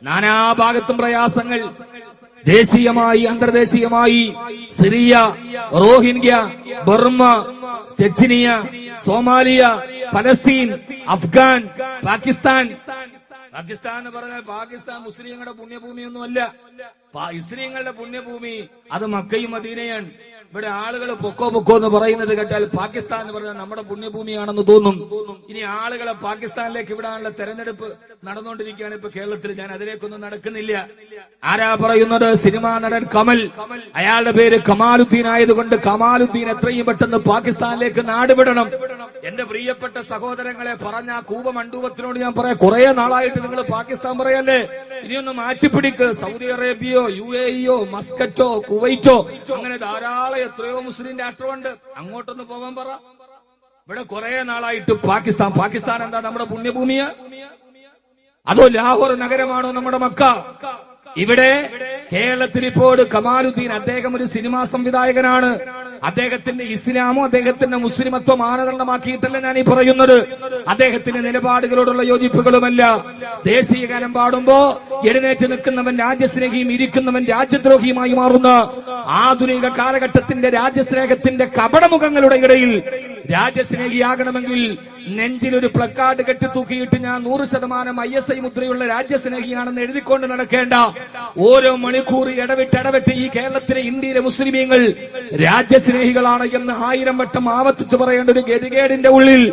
നാനാഭാഗത്തും പ്രയാസങ്ങൾ, ദേശീയമായി അന്തർദേശീയമായി. Syria, Rohingya, Burma, Chechnya, Somalia, Palestine, Afghan, Pakistan. Pakistan എന്ന് പറഞ്ഞാൽ പാകിസ്ഥാൻ മുസ്ലിങ്ങളുടെ പുണ്യഭൂമിയൊന്നുമല്ല. ഇസ്ലീങ്ങളുടെ പുണ്യഭൂമി അത് മക്കയും മദീനയാണ്. ഇവിടെ ആളുകൾ പൊക്കോ എന്ന് പറയുന്നത് കേട്ടാൽ പാകിസ്ഥാൻ എന്ന് പറഞ്ഞാൽ നമ്മുടെ പുണ്യഭൂമിയാണെന്ന് തോന്നും. ഇനി ആളുകളെ പാകിസ്ഥാനിലേക്ക് വിടാനുള്ള തെരഞ്ഞെടുപ്പ് നടന്നുകൊണ്ടിരിക്കുകയാണ് ഇപ്പൊ കേരളത്തിൽ. ഞാൻ അതിലേക്കൊന്നും നടക്കുന്നില്ല. ആരാ പറയുന്നത്? സിനിമാ നടൻ കമൽ. അയാളുടെ പേര് കമാലുദ്ദീൻ ആയതുകൊണ്ട് കമാലുദ്ദീൻ എത്രയും പെട്ടെന്ന് പാകിസ്ഥാനിലേക്ക് നാടുവിടണം. എന്റെ പ്രിയപ്പെട്ട സഹോദരങ്ങളെ, പറഞ്ഞ കൂപ മണ്ഡൂപത്തിനോട് ഞാൻ പറയാം, കുറെ നാളായിട്ട് നിങ്ങൾ പാകിസ്ഥാൻ പറയല്ലേ, ഇനിയൊന്ന് മാറ്റിപ്പിടിക്ക്. സൗദി അറേബ്യയോ UAEയോ മസ്കറ്റോ കുവൈറ്റോ അങ്ങനെ ധാരാളം എത്രയോ മുസ്ലിം രാഷ്ട്രമുണ്ട്, അങ്ങോട്ടൊന്ന് പോകാൻ പറ. ഇവിടെ കുറെ നാളായിട്ട് പാകിസ്ഥാൻ. പാകിസ്ഥാൻ എന്താ നമ്മുടെ പുണ്യഭൂമിയാ? അതോ ലാഹോർ നഗരമാണോ നമ്മുടെ മക്ക? ഇവിടെ കേരളത്തിൽ ഇപ്പോൾ കമാലുദ്ദീൻ, അദ്ദേഹം ഒരു സിനിമാ സംവിധായകനാണ്. അദ്ദേഹത്തിന്റെ ഇസ്ലാമോ അദ്ദേഹത്തിന്റെ മുസ്ലിമത്വ മാനദണ്ഡമാക്കിയിട്ടല്ല ഞാൻ ഈ പറയുന്നത്. അദ്ദേഹത്തിന്റെ നിലപാടുകളോടുള്ള യോജിപ്പുകളുമല്ല. ദേശീയ ഗാനം പാടുമ്പോ എഴുന്നേറ്റ് നിൽക്കുന്നവൻ രാജ്യസ്നേഹിയും ഇരിക്കുന്നവൻ രാജ്യദ്രോഹിയുമായി മാറുന്ന ആധുനിക കാലഘട്ടത്തിന്റെ രാജ്യസ്നേഹത്തിന്റെ കപടമുഖങ്ങളുടെ ഇടയിൽ രാജ്യസ്നേഹിയാകണമെങ്കിൽ നെഞ്ചിലൊരു പ്ലക്കാർഡ് കെട്ടിത്തൂക്കിയിട്ട് ഞാൻ 100% ISI മുദ്രയുള്ള രാജ്യസ്നേഹിയാണെന്ന് എഴുതിക്കൊണ്ട് നടക്കേണ്ട ഓരോ മണിക്കൂർ ഇടവിട്ട് ഈ കേരളത്തിലെ ഇന്ത്യയിലെ മുസ്ലിമീങ്ങൾ രാജ്യസ്നേഹികളാണ് എന്ന് 1000 വട്ടം ആവർത്തിച്ചു പറയേണ്ട ഒരു ഗതികേടിന്റെ ഉള്ളിൽ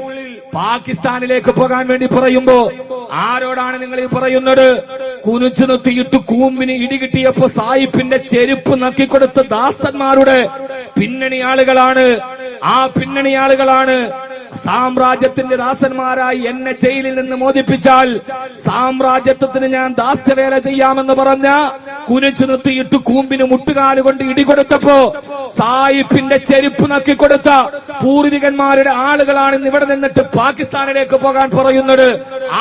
പാകിസ്ഥാനിലേക്ക് പോകാൻ വേണ്ടി പറയുമ്പോ ആരോടാണ് നിങ്ങൾ ഈ പറയുന്നത്? കുനിച്ചു നിർത്തിയിട്ട് കൂമ്പിന് ഇടികിട്ടിയപ്പോ സായിപ്പിന്റെ ചെരുപ്പ് നക്കിക്കൊടുത്ത ദാസന്മാരുടെ പിന്നണി ആളുകളാണ്. ആ പിന്നണി ആളുകളാണ് സാമ്രാജ്യത്തിന്റെ ദാസന്മാരായി എന്നെ ജയിലിൽ നിന്ന് മോചിപ്പിച്ചാൽ സാമ്രാജ്യത്വത്തിന് ഞാൻ ദാസ്യവേല ചെയ്യാമെന്ന് പറഞ്ഞ കുനിച്ചു നിർത്തിയിട്ട് കൂമ്പിന് മുട്ടുകാലുകൊണ്ട് ഇടികൊടുത്തപ്പോ സായിപ്പിന്റെ ചെരുപ്പ് നക്കിക്കൊടുത്ത പൂർവികന്മാരുടെ ആളുകളാണ് ഇന്ന് ഇവിടെ നിന്നിട്ട് പാകിസ്ഥാനിലേക്ക് പോകാൻ പറയുന്നത്.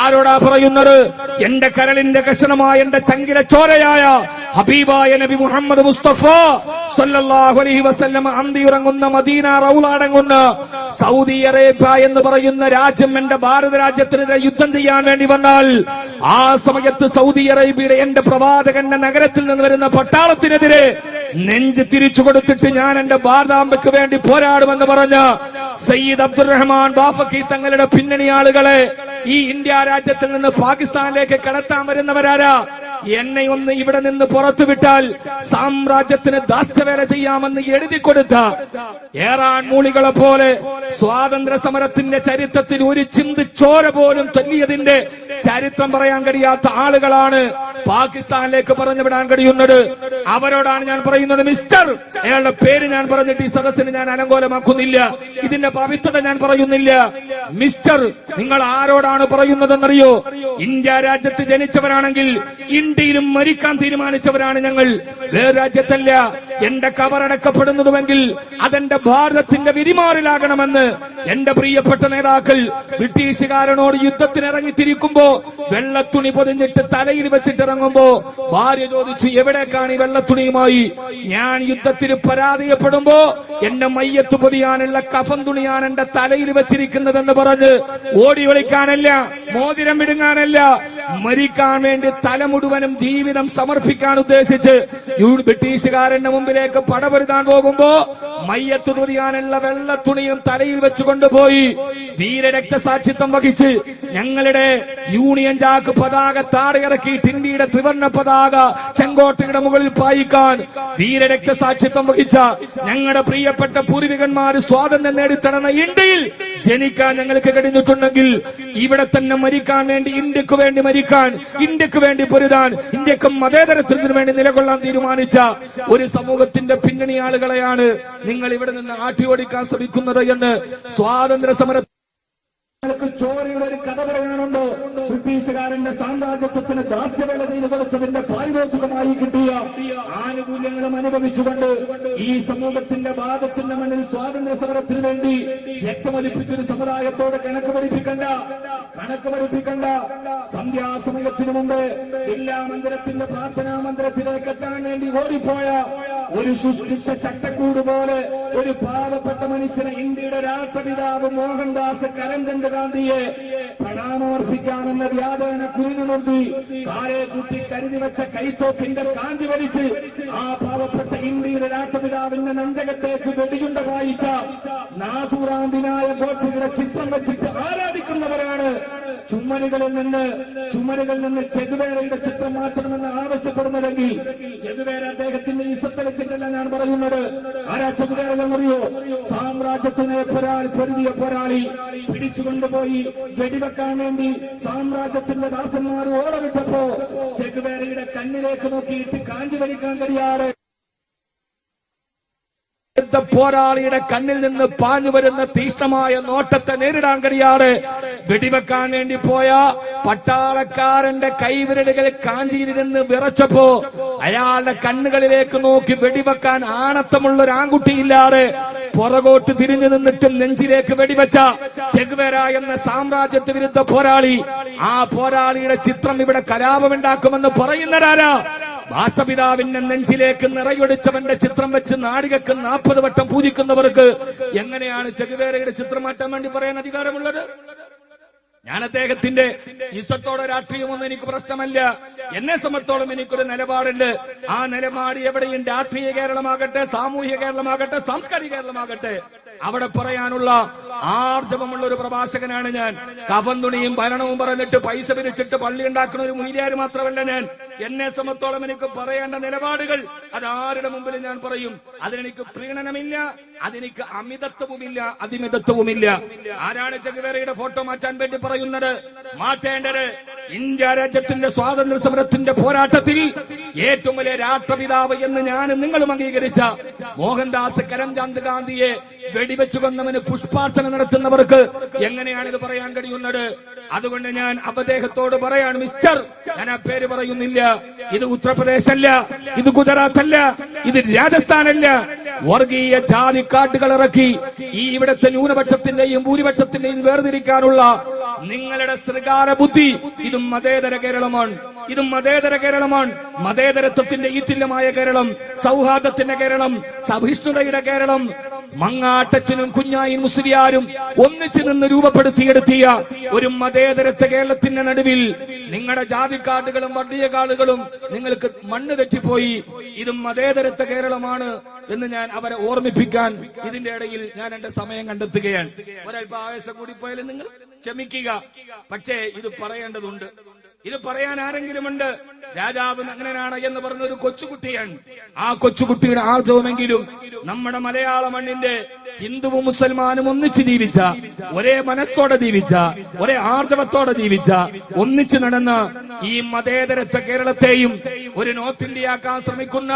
ആരോടാ പറയുന്നത്? എന്റെ കരളിന്റെ കഷണമായ എന്റെ ചങ്കില ചോരയായ ഹബീബായ നബി മുഹമ്മദ് മുസ്തഫ സല്ലല്ലാഹു അലൈഹി വസല്ലം അന്തിയുറങ്ങുന്ന മദീന റൗളടങ്ങുന്ന സൗദി അറേബ്യ എന്ന് പറയുന്ന രാജ്യം എന്റെ ഭാരത രാജ്യത്തിനെതിരെ യുദ്ധം ചെയ്യാൻ വേണ്ടി വന്നാൽ ആ സമയത്ത് സൗദി അറേബ്യയുടെ എന്റെ പ്രവാചകന്റെ നഗരത്തിൽ നിന്ന് വരുന്ന പട്ടാളത്തിനെതിരെ നെഞ്ച് തിരിച്ചു കൊടുത്തിട്ട് ഞാൻ എന്റെ ഭാരതാംബയ്ക്ക് വേണ്ടി പോരാടുമെന്ന് പറഞ്ഞ സയ്യിദ് അബ്ദുറഹ്മാൻ ബാഫക്കി തങ്ങളുടെ പിന്നണി ആളുകളെ ഈ ഇന്ത്യ രാജ്യത്തിൽ നിന്ന് പാകിസ്ഥാനിലേക്ക് കടത്താൻ വരുന്നവരാരാ? എന്നെ ഒന്ന് ഇവിടെ നിന്ന് പുറത്തുവിട്ടാൽ സാമ്രാജ്യത്തിന് ദാസ്യവേല ചെയ്യാമെന്ന് എഴുതി കൊടുത്ത ഏറാൻ മൂളികളെ പോലെ സ്വാതന്ത്ര്യ സമരത്തിന്റെ ചരിത്രത്തിൽ ഒരു ചിന്ത് ചോര പോലും ചൊല്ലിയതിന്റെ ചരിത്രം പറയാൻ കഴിയാത്ത ആളുകളാണ് പാകിസ്ഥാനിലേക്ക് പറഞ്ഞുവിടാൻ കഴിയുന്നത്. അവരോടാണ് ഞാൻ പറയുന്നത്, മിസ്റ്റർ, അയാളുടെ പേര് ഞാൻ പറഞ്ഞിട്ട് ഈ സദസ്സിന് ഞാൻ അലങ്കോലമാക്കുന്നില്ല, ഇതിന്റെ പവിത്രത ഞാൻ പറയുന്നില്ല. മിസ്റ്റർ, നിങ്ങൾ ആരോടാണ് പറയുന്നതെന്നറിയോ? ഇന്ത്യ രാജ്യത്ത് ജനിച്ചവരാണെങ്കിൽ ഇന്ത്യയിലും മരിക്കാൻ തീരുമാനിച്ചവരാണ് ഞങ്ങൾ, വേറെ രാജ്യത്തല്ല. എന്റെ കബറടക്കപ്പെടുന്നതുമെങ്കിൽ അതെന്റെ ഭാരതത്തിന്റെ വിരിമാറിലാകണമെന്ന് എന്റെ പ്രിയപ്പെട്ട നേതാക്കൾ ബ്രിട്ടീഷുകാരനോട് യുദ്ധത്തിനിറങ്ങിത്തിരിക്കുമ്പോ വെള്ളത്തുണി പൊതിഞ്ഞിട്ട് തലയിൽ വെച്ചിട്ടിറങ്ങുമ്പോ ഭാര്യ ചോദിച്ചു, എവിടേക്കാണ് ഈ വെള്ളത്തുണിയുമായി? ഞാൻ യുദ്ധത്തിന് പരാജയപ്പെടുമ്പോ എന്റെ മയ്യത്ത് പൊതിയാനുള്ള കഫൻ തുണിയാണ് എന്റെ തലയിൽ വെച്ചിരിക്കുന്നതെന്ന് പറഞ്ഞ് ഓടി ഒളിക്കാനല്ല, മോതിരം വിടുങ്ങാനല്ല, മരിക്കാൻ വേണ്ടി തല മുഴുവനും ജീവിതം സമർപ്പിക്കാൻ ഉദ്ദേശിച്ച് ബ്രിട്ടീഷുകാരന്റെ മുമ്പിലേക്ക് പടപൊരുതാൻ പോകുമ്പോ മയ്യത്ത് പൊതിയാനുള്ള വെള്ളത്തുണിയും തലയിൽ വെച്ചുകൊണ്ടുപോയി വീരരക്തസാക്ഷിത്വം വഹിച്ച് ഞങ്ങളുടെ യൂണിയൻ ജാക്ക് പതാക താടയിറക്കി ഇന്ത്യയുടെ ത്രിവർണ്ണ പതാക ചെങ്കോട്ടയുടെ മുകളിൽ പായിക്കാൻ വീരരക്തസാക്ഷിത്വം വഹിച്ച ഞങ്ങളുടെ പ്രിയപ്പെട്ട പൂർവികന്മാർ സ്വാതന്ത്ര്യം നേടിത്തടന്ന ഇന്ത്യയിൽ ജനിക്കാൻ ഞങ്ങൾക്ക് കഴിഞ്ഞിട്ടുണ്ടെങ്കിൽ ഇവിടെ തന്നെ മരിക്കാൻ വേണ്ടി, ഇന്ത്യക്ക് വേണ്ടി മരിക്കാൻ, ഇന്ത്യക്ക് വേണ്ടി പൊരുതാൻ, ഇന്ത്യക്ക് മതേതരത്വത്തിന് വേണ്ടി നിലകൊള്ളാൻ തീരുമാനിച്ച ഒരു സമൂഹത്തിന്റെ പിന്നണി ആളുകളെയാണ് നിങ്ങൾ ഇവിടെ നിന്ന് ആട്ടി ഓടിക്കാൻ ശ്രമിക്കുന്നത് എന്ന് സ്വാതന്ത്ര്യ സമര ചോരയുടെ ഒരു കഥ പറയാനുണ്ടോ? ബ്രിട്ടീഷുകാരന്റെ സാമ്രാജ്യത്വത്തിന് ദാസ്യവേല ചെയ്തു കൊടുത്തതിന്റെ പാരിതോഷികമായി കിട്ടിയ ആനുകൂല്യങ്ങളും അനുഭവിച്ചുകൊണ്ട് ഈ സമൂഹത്തിന്റെ വാദത്തിന്റെ മണ്ണിൽ സ്വാതന്ത്ര്യ സമരത്തിന് വേണ്ടി രക്തമൊലിപ്പിച്ചൊരു സമുദായത്തോട് കണക്ക് പഠിപ്പിക്കണ്ട. സന്ധ്യാസമയത്തിനു മുമ്പ് എല്ലാ മന്ദിരത്തിന്റെ പ്രാർത്ഥനാ മന്ദിരത്തിലേക്ക് എത്താൻ വേണ്ടി ഓടിപ്പോയ ഒരു സൃഷ്ടിച്ച ചട്ടക്കൂട് പോലെ ഒരു പാവപ്പെട്ട മനുഷ്യനെ ഇന്ത്യയുടെ രാഷ്ട്രപിതാവ് മോഹൻദാസ് കരംചന്ദ് ഗാന്ധിയെ പ്രണാമർപ്പിക്കാമെന്ന വ്യാപന കുനിഞ്ഞു നിർത്തി കാലെ കുട്ടി കരുതി വെച്ച കൈത്തോപ്പിന്റെ കാഞ്ചി വലിച്ച് ആ പാവപ്പെട്ട ഇന്ത്യയുടെ രാഷ്ട്രപിതാവിന്റെ നെഞ്ചകത്തേക്ക് വെടിയുണ്ട വായിച്ച നാഥൂറാന്തിനായ ഗോഡ്സെയുടെ ചിത്രം വെച്ചിട്ട് ആരാധിക്കുന്നവരാണ് ചുമരുകളിൽ നിന്ന് ചെഗുവേരയുടെ ചിത്രം മാറ്റണമെന്ന് ആവശ്യപ്പെടുന്നതെങ്കിൽ ചെഗുവേര അദ്ദേഹത്തിന്റെ ഇസത്തെ വെച്ചിട്ടല്ല ഞാൻ പറയുന്നത്. ആരാ ചെഗുവേര എന്നറിയോ? സാമ്രാജ്യത്തിനെ പൊരുതിയ പോരാളി. പിടിച്ചുകൊണ്ടുപോയി വെടിവെക്കാൻ വേണ്ടി സാമ്രാജ്യത്തിന്റെ ദാസന്മാർ ഓടവിട്ടപ്പോ ചെഗുവേരയുടെ കണ്ണിലേക്ക് നോക്കിയിട്ട് കാഞ്ചി വലിക്കാൻ കഴിയാറ് പോരാളിയുടെ കണ്ണിൽ നിന്ന് പാഞ്ഞു വരുന്ന തീഷ്ണമായ നോട്ടത്തെ നേരിടാൻ കഴിയാറ് വെടിവെക്കാൻ വേണ്ടി പോയ പട്ടാളക്കാരന്റെ കൈവിരലുകൾ കാഞ്ചിയിലിരുന്ന് വിറച്ചപ്പോ അയാളുടെ കണ്ണുകളിലേക്ക് നോക്കി വെടിവെക്കാൻ ആണത്തമുള്ള ഒരു ആൺകുട്ടിയില്ലാതെ പുറകോട്ട് തിരിഞ്ഞു നിന്നിട്ടും നെഞ്ചിലേക്ക് വെടിവെച്ച ചെഗുവേര എന്ന സാമ്രാജ്യത്വ വിരുദ്ധ പോരാളി. ആ പോരാളിയുടെ ചിത്രം ഇവിടെ കലാപമുണ്ടാക്കുമെന്ന് പറയുന്നവരാരാ? രാഷ്ട്രപിതാവിന്റെ നെഞ്ചിലേക്ക് നിറയൊടിച്ചവന്റെ ചിത്രം വെച്ച് നാടികക്ക് 40 വട്ടം പൂജിക്കുന്നവർക്ക് എങ്ങനെയാണ് ചെഗുവേരയുടെ ചിത്രം മാറ്റാൻ വേണ്ടി പറയാൻ അധികാരമുള്ളത്? ഞാൻ അദ്ദേഹത്തിന്റെ ഇസത്തോടെ രാഷ്ട്രീയമൊന്നും എനിക്ക് പ്രശ്നമല്ല. എന്നെ സംബന്ധിച്ചോളം എനിക്കൊരു നിലപാടുണ്ട്. ആ നിലപാട് എവിടെയും രാഷ്ട്രീയ കേരളമാകട്ടെ, സാമൂഹ്യ കേരളമാകട്ടെ, സാംസ്കാരിക കേരളമാകട്ടെ, അവിടെ പറയാനുള്ള ആർജവമുള്ള ഒരു പ്രഭാഷകനാണ് ഞാൻ. കഫൻ തുണിയും ഭരണവും പറഞ്ഞിട്ട് പൈസ പിരിച്ചിട്ട് പള്ളി ഉണ്ടാക്കുന്ന ഒരു മുനിയാർ മാത്രമല്ല ഞാൻ. എന്നെ സംബന്ധിച്ചോളം എനിക്ക് പറയേണ്ട നിലപാടുകൾ അതാരുടെ മുമ്പിൽ ഞാൻ പറയും. അതിനെനിക്ക് പ്രീണനമില്ല, അതെനിക്ക് അമിതത്വവുമില്ല, അതിമിതത്വവുമില്ല. ആരാണ് ചെഗുവേരയുടെ ഫോട്ടോ മാറ്റാൻ വേണ്ടി പറയുന്നത്? മാറ്റേണ്ടത് ഇന്ത്യ രാജ്യത്തിന്റെ സ്വാതന്ത്ര്യ സമരത്തിന്റെ പോരാട്ടത്തിൽ ഏറ്റവും വലിയ രാഷ്ട്രപിതാവ് എന്ന് ഞാനും നിങ്ങളും അംഗീകരിച്ച മോഹൻദാസ് കരംചന്ദ് ഗാന്ധിയെ വെടിവെച്ചു കൊന്നവന് പുഷ്പാർച്ചന നടത്തുന്നവർക്ക് എങ്ങനെയാണ് ഇത് പറയാൻ കഴിയുന്നത്? അതുകൊണ്ട് ഞാൻ അദ്ദേഹത്തോട് പറയാണ്, മിസ്റ്റർ, ഞാൻ ആ പേര് പറയുന്നില്ല, ഇത് ഉത്തർപ്രദേശല്ല, ഇത് ഗുജറാത്ത് അല്ല, ഇത് രാജസ്ഥാനല്ല. വർഗീയ ജാതി കാർഡുകൾ ഇറക്കി ഈ ഇവിടുത്തെ ന്യൂനപക്ഷത്തിന്റെയും ഭൂരിപക്ഷത്തിന്റെയും വേർതിരിക്കാനുള്ള നിങ്ങളുടെ ശൃംഗാര ബുദ്ധി, ഇതും മതേതര കേരളമാണ്. ഇതും മതേതര കേരളമാണ്. മതേതരത്വത്തിന്റെ ഈറ്റില്ലമായ കേരളം, സൗഹാർദ്ദത്തിന്റെ കേരളം, സഹിഷ്ണുതയുടെ കേരളം. മങ്ങാട്ടച്ചനും കുഞ്ഞായും മുസ്ലിയാരും ഒന്നിച്ചു നിന്ന് രൂപപ്പെടുത്തിയെടുത്തിയ ഒരു മതേതരത്വ കേരളത്തിന്റെ നടുവിൽ നിങ്ങളുടെ ജാതിക്കാർഡുകളും വർഗീയ കാർഡുകളും നിങ്ങൾക്ക് മണ്ണ് തെറ്റിപ്പോയി. ഇതും മതേതരത്വ കേരളമാണ് എന്ന് ഞാൻ അവരെ ഓർമ്മിപ്പിക്കാൻ ഇതിന്റെ ഇടയിൽ ഞാൻ എന്റെ സമയം കണ്ടെത്തുകയാണ്. ഒരൽപ്പം ആവേശം കൂടിപ്പോയാലും നിങ്ങൾ ക്ഷമിക്കുക. പക്ഷേ ഇത് പറയേണ്ടതുണ്ട്. ഇത് പറയാൻ ആരെങ്കിലുമുണ്ട്. രാജാവ് അങ്ങനെയാണ് എന്ന് പറഞ്ഞൊരു കൊച്ചുകുട്ടിയാണ്. ആ കൊച്ചുകുട്ടിയുടെ ആർജവമെങ്കിലും നമ്മുടെ മലയാള മണ്ണിന്റെ ഹിന്ദുവും മുസൽമാനും ഒന്നിച്ച് ജീവിച്ച, ഒരേ മനസ്സോടെ ജീവിച്ച, ഒരേ ആർജവത്തോടെ ജീവിച്ച, ഒന്നിച്ചു നടന്ന ഈ മതേതരത്വ കേരളത്തെയും ഒരു നോർത്ത് ഇന്ത്യയാക്കാൻ ശ്രമിക്കുന്ന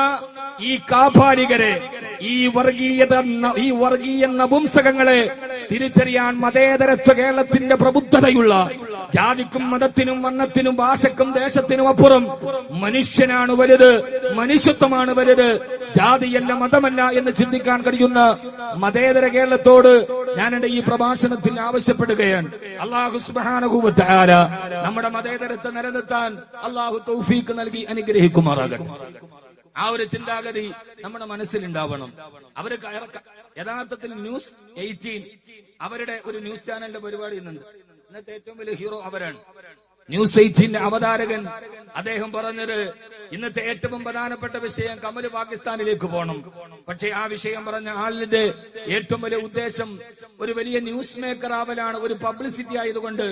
ഈ കാപാലികരെ, ഈ വർഗീയ നപുംസകങ്ങളെ തിരിച്ചറിയാൻ മതേതരത്വ കേരളത്തിന്റെ പ്രബുദ്ധതയുള്ള, ജാതിക്കും മതത്തിനും വർണ്ണത്തിനും ഭാഷക്കും ദേശത്തിനും അപ്പുറം മനുഷ്യനാണ് വലുത്, മനുഷ്യത്വമാണ് വലുത്, ജാതിയല്ല മതമല്ല എന്ന് ചിന്തിക്കാൻ കഴിയുന്ന മതേതര കേരളത്തോട് ഞാൻ എന്റെ ഈ പ്രഭാഷണത്തിൽ ആവശ്യപ്പെടുകയാണ്. അല്ലാഹു സുബ്ഹാനഹു വ തആല നമ്മുടെ മതേതരത്തെ നിലനിർത്താൻ അല്ലാഹു തൗഫീഖ് നൽകി അനുഗ്രഹിക്കുമാറാകട്ടെ. ആ ഒരു ചിന്താഗതി നമ്മുടെ മനസ്സിലുണ്ടാവണം. അവര് യഥാർത്ഥത്തിൽ ന്യൂസ് 18 അവരുടെ ഒരു ന്യൂസ് ചാനലിന്റെ പരിപാടി ഇന്നുണ്ട്. ഇന്നത്തെ ഏറ്റവും വലിയ ഹീറോ അവരാണ്. ന്യൂസ് 18 അവതാരകൻ അദ്ദേഹം പറഞ്ഞത് ഇന്നത്തെ ഏറ്റവും പ്രധാനപ്പെട്ട വിഷയം കമല് പാകിസ്ഥാനിലേക്ക് പോകണം. പക്ഷേ ആ വിഷയം പറഞ്ഞ ആളിന്റെ ഏറ്റവും വലിയ ഉദ്ദേശം ഒരു വലിയ ന്യൂസ് മേക്കർ ആവലാണ്, ഒരു പബ്ലിസിറ്റി ആയതുകൊണ്ട്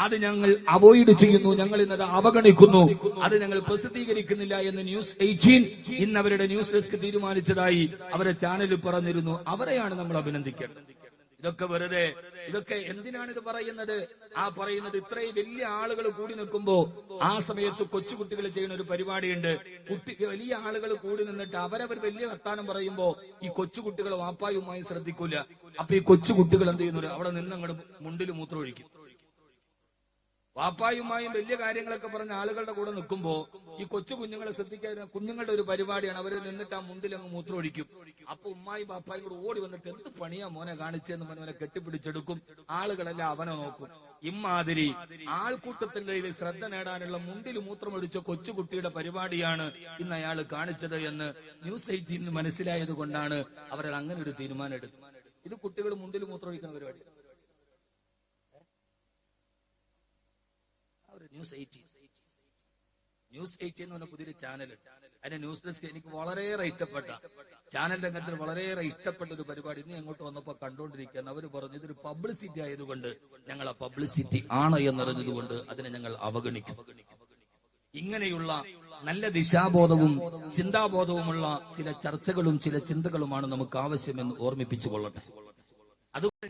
അത് ഞങ്ങൾ അവോയ്ഡ് ചെയ്യുന്നു, ഞങ്ങൾ ഇന്നത് അവഗണിക്കുന്നു, അത് ഞങ്ങൾ പ്രസിദ്ധീകരിക്കുന്നില്ല എന്ന് ന്യൂസ് 18 ഇന്ന് അവരുടെ ന്യൂസ് ഡെസ്ക് തീരുമാനിച്ചതായി അവരുടെ ചാനലിൽ പറഞ്ഞിരുന്നു. അവരെയാണ് നമ്മൾ അഭിനന്ദിക്കേണ്ടത്. ഇതൊക്കെ വെറുതെ, ഇതൊക്കെ എന്തിനാണ് ഇത് പറയുന്നത്? ആ പറയുന്നത് ഇത്രയും വലിയ ആളുകൾ കൂടി നിൽക്കുമ്പോ ആ സമയത്ത് കൊച്ചുകുട്ടികൾ ചെയ്യുന്ന ഒരു പരിപാടിയുണ്ട്. വലിയ ആളുകൾ കൂടി നിന്നിട്ട് അവരവർ വലിയ വർത്താനം പറയുമ്പോ ഈ കൊച്ചുകുട്ടികൾ വാപ്പായുമായി ശ്രദ്ധിക്കൂല. അപ്പൊ ഈ കൊച്ചുകുട്ടികൾ എന്ത് ചെയ്യുന്നു? അവിടെ നിന്ന് അങ്ങോട്ട് മുണ്ടിൽ മൂത്രമൊഴിക്കും. വാപ്പായുമായും വലിയ കാര്യങ്ങളൊക്കെ പറഞ്ഞ ആളുകളുടെ കൂടെ നിൽക്കുമ്പോ ഈ കൊച്ചു കുഞ്ഞുങ്ങളെ ശ്രദ്ധിക്കാതെ കുഞ്ഞുങ്ങളുടെ ഒരു പരിപാടിയാണ്. അവര് നിന്നിട്ട് ആ മുണ്ടിലങ്ങ് മൂത്രമൊഴിക്കും. അപ്പൊ ഉമ്മായും പാപ്പായും കൂടെ ഓടി വന്നിട്ട് എന്ത് പണിയാ മോനെ കാണിച്ചെന്ന് പറഞ്ഞവനെ കെട്ടിപ്പിടിച്ചെടുക്കും. ആളുകളെല്ലാം അവനെ നോക്കും. ഇമ്മാതിരി ആൾക്കൂട്ടത്തിന്റെ ശ്രദ്ധ നേടാനുള്ള മുണ്ടിൽ മൂത്രമൊഴിച്ച കൊച്ചുകുട്ടിയുടെ പരിപാടിയാണ് ഇന്ന് അയാൾ കാണിച്ചത് എന്ന് ന്യൂസ് 18 മനസ്സിലായത് കൊണ്ടാണ് അവർ അങ്ങനെ ഒരു തീരുമാനം എടുത്തത്. ഇത് കുട്ടികൾ മുണ്ടിൽ മൂത്രമൊഴിക്കുന്ന പരിപാടി. ന്യൂസ് 18 എന്ന് പറഞ്ഞ പുതിയൊരു ചാനൽ. അതിന്റെ ന്യൂസ് ഡെസ്ക് എനിക്ക് വളരെയേറെ ഇഷ്ടപ്പെട്ട ചാനൽ രംഗത്തിന് വളരെയേറെ ഇഷ്ടപ്പെട്ട ഒരു പരിപാടി. ഇന്ന് അങ്ങോട്ട് വന്നപ്പോ കണ്ടുകൊണ്ടിരിക്കുകയാണ്. അവർ പറഞ്ഞു ഇതൊരു പബ്ലിസിറ്റി ആയതുകൊണ്ട് ഞങ്ങൾ ആ പബ്ലിസിറ്റി ആണ് എന്നറിഞ്ഞതുകൊണ്ട് അതിനെ ഞങ്ങൾ അവഗണിക്കും. ഇങ്ങനെയുള്ള നല്ല ദിശാബോധവും ചിന്താബോധവുമുള്ള ചില ചർച്ചകളും ചില ചിന്തകളുമാണ് നമുക്ക് ആവശ്യമെന്ന് ഓർമ്മിപ്പിച്ചു കൊള്ളട്ടെ. അതുകൊണ്ട്